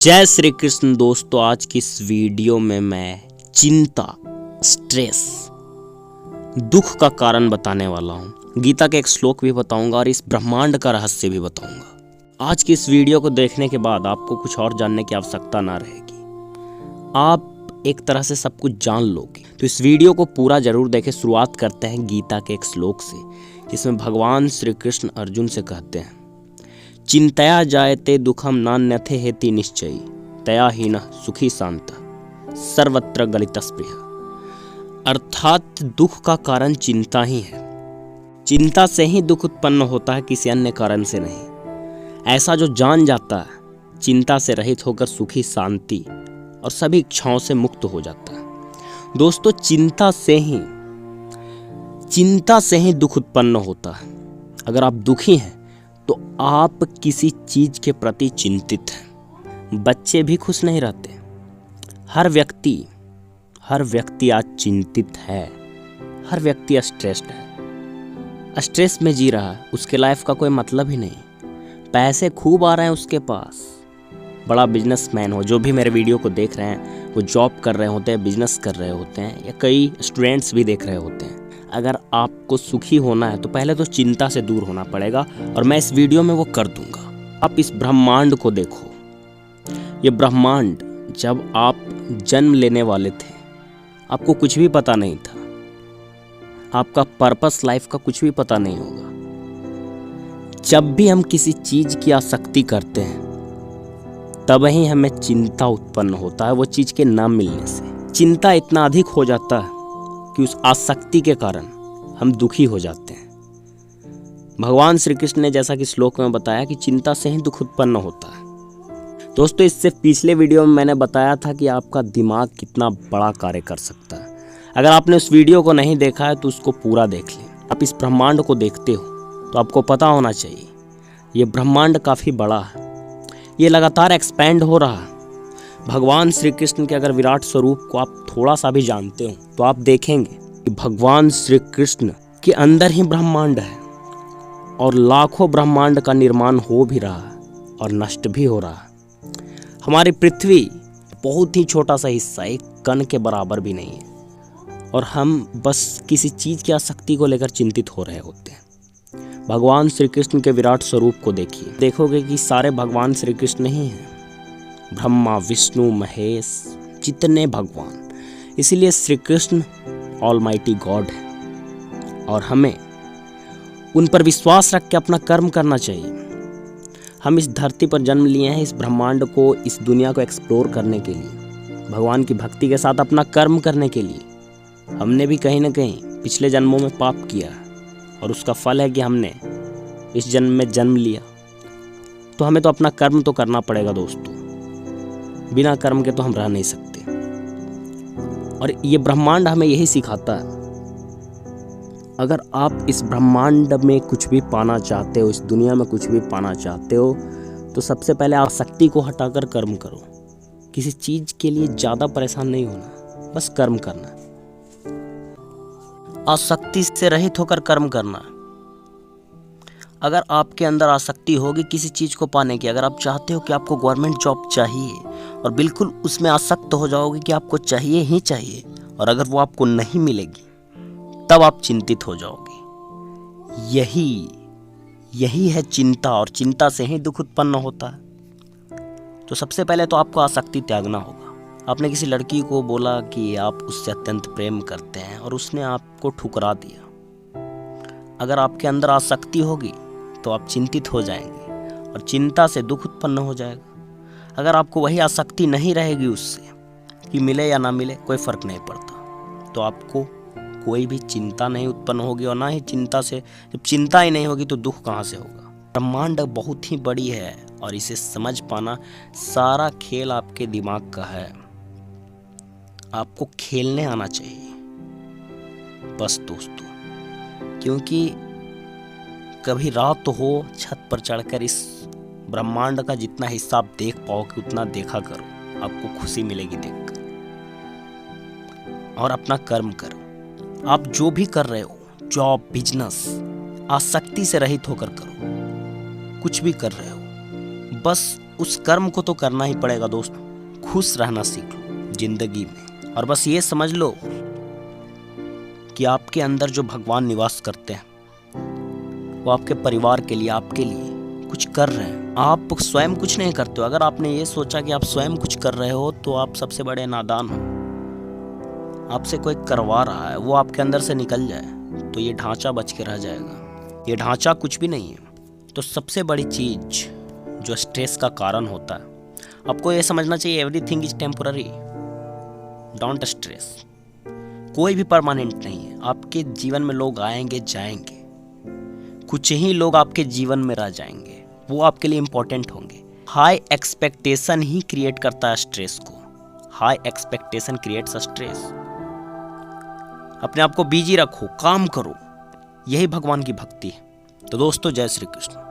जय श्री कृष्ण दोस्तों। आज की इस वीडियो में मैं चिंता, स्ट्रेस, दुख का कारण बताने वाला हूँ। गीता के एक श्लोक भी बताऊंगा और इस ब्रह्मांड का रहस्य भी बताऊंगा। आज की इस वीडियो को देखने के बाद आपको कुछ और जानने की आवश्यकता ना रहेगी, आप एक तरह से सब कुछ जान लोगे। तो इस वीडियो को पूरा जरूर देखें। शुरुआत करते हैं गीता के एक श्लोक से, जिसमें भगवान श्री कृष्ण अर्जुन से कहते हैं, चिंतया जायते दुखम नान्यथे हेति निश्चयी तया हीनः सुखी शांत सर्वत्र गलितस्पृह। अर्थात दुख का कारण चिंता ही है। चिंता से ही दुख उत्पन्न होता है, किसी अन्य कारण से नहीं। ऐसा जो जान जाता है, चिंता से रहित होकर सुखी, शांति और सभी इच्छाओं से मुक्त हो जाता है। दोस्तों, चिंता से ही दुख उत्पन्न होता है। अगर आप दुखी हैं तो आप किसी चीज के प्रति चिंतित हैं। बच्चे भी खुश नहीं रहते। हर व्यक्ति आज चिंतित है। हर व्यक्ति स्ट्रेस्ड है, स्ट्रेस में जी रहा है। उसके लाइफ का कोई मतलब ही नहीं। पैसे खूब आ रहे हैं उसके पास, बड़ा बिजनेसमैन हो। जो भी मेरे वीडियो को देख रहे हैं वो जॉब कर रहे होते हैं, बिजनेस कर रहे होते हैं, या कई स्टूडेंट्स भी देख रहे होते हैं। अगर आपको सुखी होना है तो पहले तो चिंता से दूर होना पड़ेगा, और मैं इस वीडियो में वो कर दूंगा। आप इस ब्रह्मांड को देखो। ये ब्रह्मांड, जब आप जन्म लेने वाले थे आपको कुछ भी पता नहीं था। आपका पर्पस लाइफ का कुछ भी पता नहीं होगा। जब भी हम किसी चीज की आसक्ति करते हैं तब ही हमें चिंता उत्पन्न होता है, वो चीज के ना मिलने से। चिंता इतना अधिक हो जाता है कि उस आसक्ति के कारण हम दुखी हो जाते हैं। भगवान श्री कृष्ण ने जैसा कि श्लोक में बताया कि चिंता से ही दुख उत्पन्न होता है। दोस्तों, इससे पिछले वीडियो में मैंने बताया था कि आपका दिमाग कितना बड़ा कार्य कर सकता है। अगर आपने उस वीडियो को नहीं देखा है तो उसको पूरा देख लें। आप इस ब्रह्मांड को देखते हो तो आपको पता होना चाहिए ये ब्रह्मांड काफ़ी बड़ा है। ये लगातार एक्सपैंड हो रहा है। भगवान श्री कृष्ण के अगर विराट स्वरूप को आप थोड़ा सा भी जानते हो तो आप देखेंगे कि भगवान श्री कृष्ण के अंदर ही ब्रह्मांड है, और लाखों ब्रह्मांड का निर्माण हो भी रहा है और नष्ट भी हो रहा है। हमारी पृथ्वी बहुत ही छोटा सा हिस्सा, एक कण के बराबर भी नहीं है, और हम बस किसी चीज़ की आसक्ति को लेकर चिंतित हो रहे होते हैं। भगवान श्री कृष्ण के विराट स्वरूप को देखिए, देखोगे कि सारे भगवान श्री कृष्ण ही हैं। ब्रह्मा, विष्णु, महेश, जितने भगवान, इसीलिए श्री कृष्ण ऑलमाइटी गॉड है, और हमें उन पर विश्वास रख के अपना कर्म करना चाहिए। हम इस धरती पर जन्म लिए हैं, इस ब्रह्मांड को, इस दुनिया को एक्सप्लोर करने के लिए, भगवान की भक्ति के साथ अपना कर्म करने के लिए। हमने भी कहीं ना कहीं पिछले जन्मों में पाप किया, और उसका फल है कि हमने इस जन्म में जन्म लिया। तो हमें तो अपना कर्म तो करना पड़ेगा दोस्तों। बिना कर्म के तो हम रह नहीं सकते। और ये ब्रह्मांड हमें यही सिखाता है। अगर आप इस ब्रह्मांड में कुछ भी पाना चाहते हो, इस दुनिया में कुछ भी पाना चाहते हो, तो सबसे पहले आसक्ति को हटाकर कर्म करो। किसी चीज के लिए ज्यादा परेशान नहीं होना, बस कर्म करना। आसक्ति से रहित होकर कर्म करना। अगर आपके अंदर आसक्ति होगी किसी चीज को पाने की, अगर आप चाहते हो कि आपको गवर्नमेंट जॉब चाहिए और बिल्कुल उसमें आसक्त हो जाओगे कि आपको चाहिए ही चाहिए, और अगर वो आपको नहीं मिलेगी तब आप चिंतित हो जाओगे। यही है चिंता, और चिंता से ही दुख उत्पन्न होता है। तो सबसे पहले तो आपको आसक्ति त्यागना होगा। आपने किसी लड़की को बोला कि आप उससे अत्यंत प्रेम करते हैं और उसने आपको ठुकरा दिया। अगर आपके अंदर आसक्ति होगी तो आप चिंतित हो जाएंगे, और चिंता से दुख उत्पन्न हो जाएगा। अगर आपको वही आसक्ति नहीं रहेगी उससे, कि मिले या ना मिले कोई फर्क नहीं पड़ता, तो आपको कोई भी चिंता नहीं उत्पन्न होगी। और ना ही चिंता से, जब चिंता ही नहीं होगी तो दुख कहाँ से होगा। ब्रह्मांड बहुत ही बड़ी है, और इसे समझ पाना, सारा खेल आपके दिमाग का है। आपको खेलने आना चाहिए बस दोस्तों। क्योंकि कभी रात हो, छत पर चढ़कर इस ब्रह्मांड का जितना हिस्सा आप देख पाओगे उतना देखा करो, आपको खुशी मिलेगी देखकर। और अपना कर्म करो। आप जो भी कर रहे हो, जॉब, बिजनेस, आसक्ति से रहित होकर करो। कुछ भी कर रहे हो, बस उस कर्म को तो करना ही पड़ेगा दोस्त। खुश रहना सीख लो जिंदगी में, और बस ये समझ लो कि आपके अंदर जो भगवान निवास करते हैं वो आपके परिवार के लिए, आपके लिए कुछ कर रहे हैं। आप स्वयं कुछ नहीं करते हो। अगर आपने ये सोचा कि आप स्वयं कुछ कर रहे हो तो आप सबसे बड़े नादान हो। आपसे कोई करवा रहा है, वो आपके अंदर से निकल जाए तो ये ढांचा बच के रह जाएगा। ये ढांचा कुछ भी नहीं है। तो सबसे बड़ी चीज जो स्ट्रेस का कारण होता है, आपको ये समझना चाहिए everything is temporary, don't stress. कोई भी परमानेंट नहीं है। आपके जीवन में लोग आएंगे जाएंगे, कुछ ही लोग आपके जीवन में रह जाएंगे, वो आपके लिए इंपॉर्टेंट होंगे। हाई एक्सपेक्टेशन ही क्रिएट करता है स्ट्रेस को। High expectation creates stress. अपने आप को बिजी रखो, काम करो, यही भगवान की भक्ति है। तो दोस्तों, जय श्री कृष्ण।